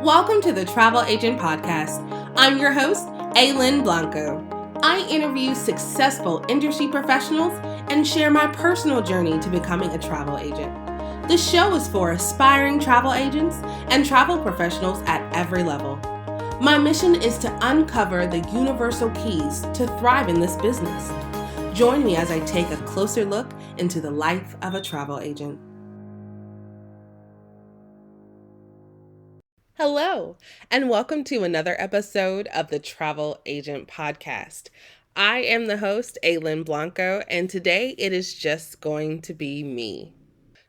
Welcome to the Travel Agent Podcast. I'm your host, Lynn Blanco. I interview successful industry professionals and share my personal journey to becoming a travel agent. The show is for aspiring travel agents and travel professionals at every level. My mission is to uncover the universal keys to thrive in this business. Join me as I take a closer look into the life of a travel agent. Hello, and welcome to another episode of the Travel Agent Podcast. I am the host, Lynn Blanco, and today it is just going to be me.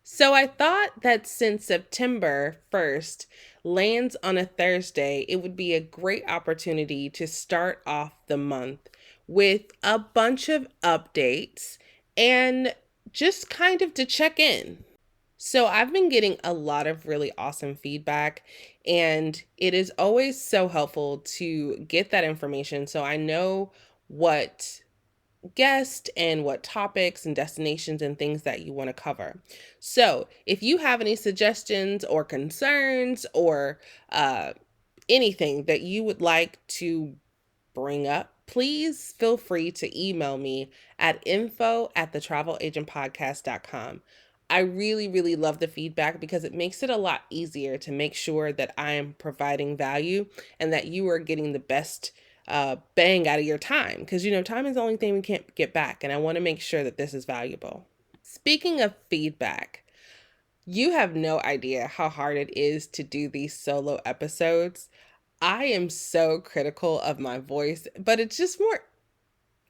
So I thought that since September 1st lands on a Thursday, it would be a great opportunity to start off the month with a bunch of updates and just kind of to check in. So I've been getting a lot of really awesome feedback, and it is always so helpful to get that information so I know what guests and what topics and destinations and things that you want to cover. So if you have any suggestions or concerns or anything that you would like to bring up, please feel free to email me at info@thetravelagentpodcast.com. I really love the feedback because it makes it a lot easier to make sure that I am providing value and that you are getting the best bang out of your time. Because, time is the only thing we can't get back. And I want to make sure that this is valuable. Speaking of feedback, you have no idea how hard it is to do these solo episodes. I am so critical of my voice, but it's just more,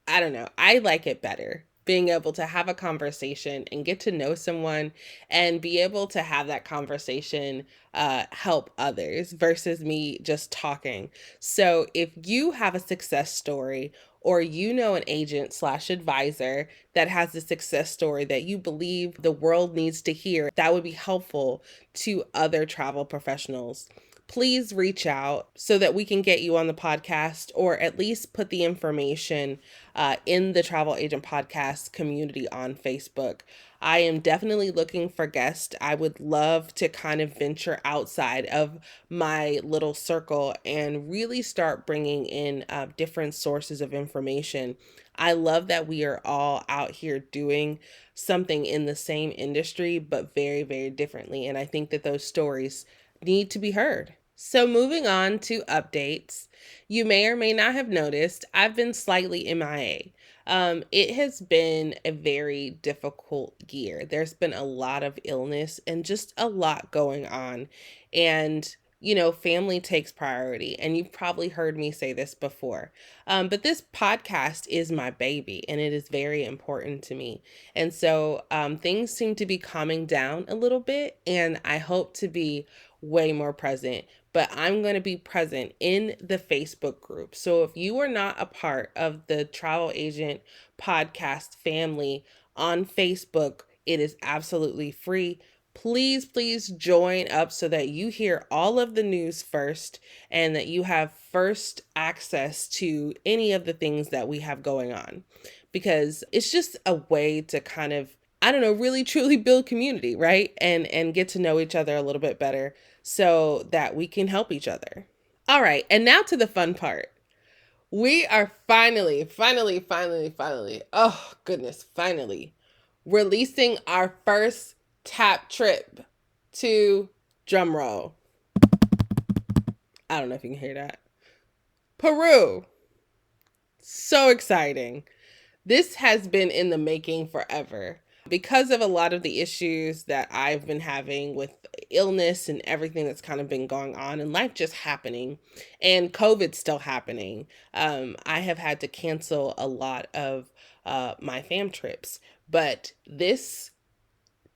I don't know, I like it better being able to have a conversation and get to know someone and be able to have that conversation help others versus me just talking. So if you have a success story or an agent/advisor that has a success story that you believe the world needs to hear, that would be helpful to other travel professionals, please reach out so that we can get you on the podcast or at least put the information in the Travel Agent Podcast community on Facebook. I am definitely looking for guests. I would love to kind of venture outside of my little circle and really start bringing in different sources of information. I love that we are all out here doing something in the same industry, but very differently. And I think that those stories need to be heard. So moving on to updates, you may or may not have noticed I've been slightly MIA. It has been a very difficult year. There's been a lot of illness and just a lot going on. And, family takes priority. And you've probably heard me say this before. But this podcast is my baby and it is very important to me. And so things seem to be calming down a little bit. And I hope to be way more present, but I'm going to be present in the Facebook group. So if you are not a part of the Travel Agent Podcast family on Facebook, it is absolutely free. Please join up so that you hear all of the news first and that you have first access to any of the things that we have going on, because it's just a way to kind of, really truly build community, right? And get to know each other a little bit better so that we can help each other. All right, and now to the fun part. We are finally, oh goodness, finally releasing our first tap trip to, drumroll, I don't know if you can hear that, Peru. So exciting. This has been in the making forever. Because of a lot of the issues that I've been having with illness and everything that's kind of been going on and life just happening and COVID still happening, I have had to cancel a lot of my fam trips. But this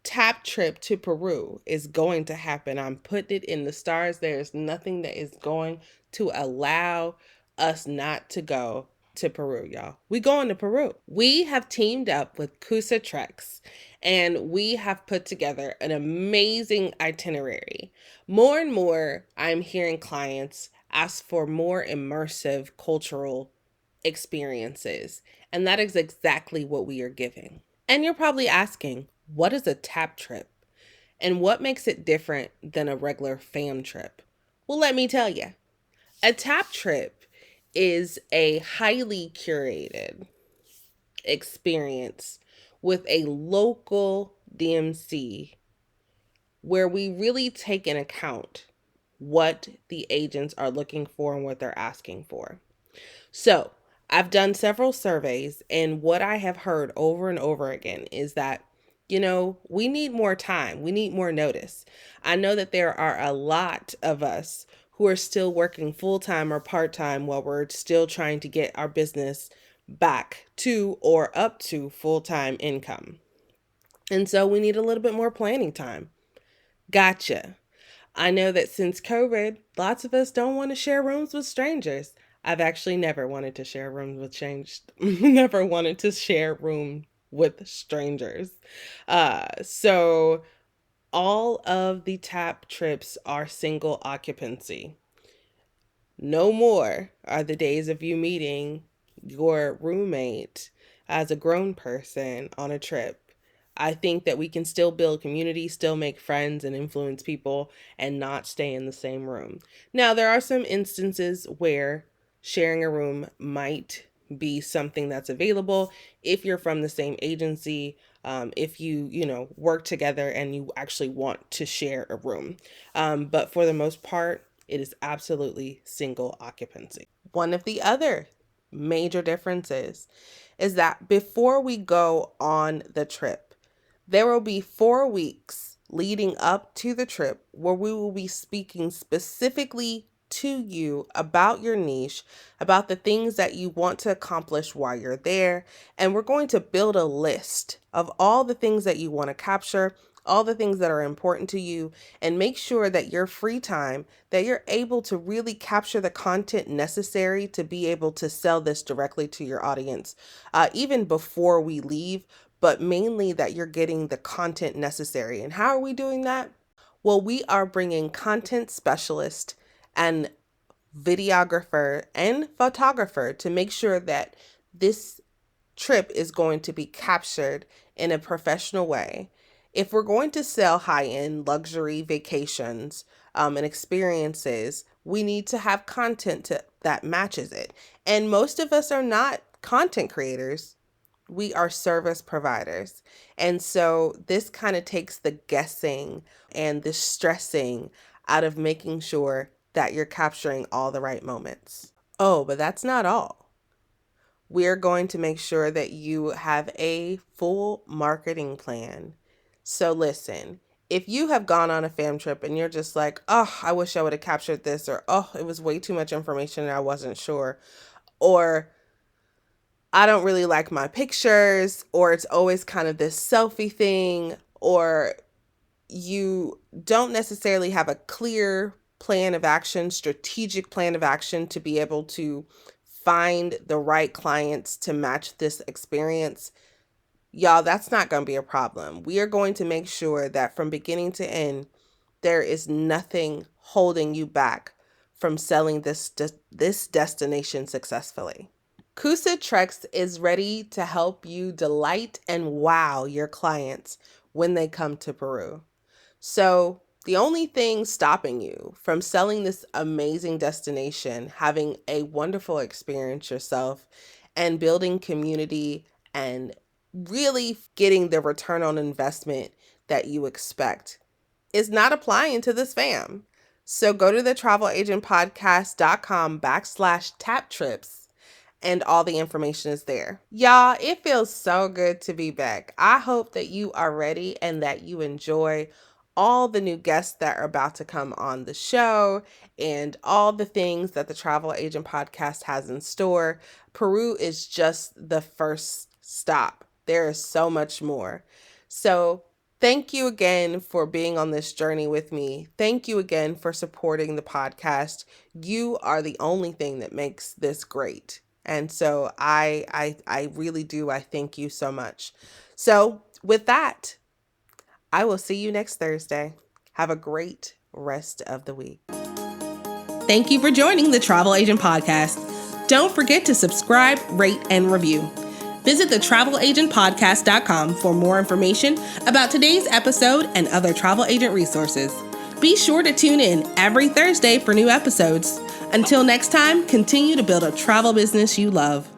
tap trip to Peru is going to happen. I'm putting it in the stars. There's nothing that is going to allow us not to go to Peru, y'all. We going to Peru. We have teamed up with Kusa Treks and we have put together an amazing itinerary. More and more, I'm hearing clients ask for more immersive cultural experiences, and that is exactly what we are giving. And you're probably asking, what is a tap trip? And what makes it different than a regular fam trip? Well, let me tell you, a tap trip is a highly curated experience with a local DMC where we really take in account what the agents are looking for and what they're asking for. So, I've done several surveys, and what I have heard over and over again is that, we need more time. We need more notice. I know that there are a lot of us who are still working full time or part time while we're still trying to get our business back to or up to full time income. And so we need a little bit more planning time. Gotcha. I know that since COVID, lots of us don't want to share rooms with strangers. I've actually never wanted to share rooms with strangers. Never wanted to share room with strangers. So all of the tap trips are single occupancy. No more are the days of you meeting your roommate as a grown person on a trip. I think that we can still build community, still make friends and influence people, and not stay in the same room. Now, there are some instances where sharing a room might be something that's available if you're from the same agency, if you work together and you actually want to share a room. But for the most part, it is absolutely single occupancy. One of the other major differences is that before we go on the trip, there will be 4 weeks leading up to the trip where we will be speaking specifically to you about your niche, about the things that you want to accomplish while you're there. And we're going to build a list of all the things that you want to capture, all the things that are important to you, and make sure that your free time, that you're able to really capture the content necessary to be able to sell this directly to your audience, even before we leave, but mainly that you're getting the content necessary. And how are we doing that? Well, we are bringing content specialist and videographer and photographer to make sure that this trip is going to be captured in a professional way. If we're going to sell high-end luxury vacations and experiences, we need to have content that matches it. And most of us are not content creators. We are service providers. And so this kind of takes the guessing and the stressing out of making sure that you're capturing all the right moments. Oh, but that's not all. We're going to make sure that you have a full marketing plan. So listen, if you have gone on a fam trip and you're just like, oh, I wish I would have captured this, or oh, it was way too much information and I wasn't sure, or I don't really like my pictures, or it's always kind of this selfie thing, or you don't necessarily have a clear plan of action, strategic plan of action to be able to find the right clients to match this experience, y'all, that's not going to be a problem. We are going to make sure that from beginning to end, there is nothing holding you back from selling this destination successfully. Kusa Trex is ready to help you delight and wow your clients when they come to Peru. So the only thing stopping you from selling this amazing destination, having a wonderful experience yourself, and building community and really getting the return on investment that you expect is not applying to this fam. So go to the travelagentpodcast.com/tap trips and all the information is there. Y'all, it feels so good to be back. I hope that you are ready and that you enjoy all the new guests that are about to come on the show and all the things that the Travel Agent Podcast has in store. Peru is just the first stop. There is so much more. So thank you again for being on this journey with me. Thank you again for supporting the podcast. You are the only thing that makes this great. And so I really do. I thank you so much. So with that, I will see you next Thursday. Have a great rest of the week. Thank you for joining the Travel Agent Podcast. Don't forget to subscribe, rate, and review. Visit thetravelagentpodcast.com for more information about today's episode and other travel agent resources. Be sure to tune in every Thursday for new episodes. Until next time, continue to build a travel business you love.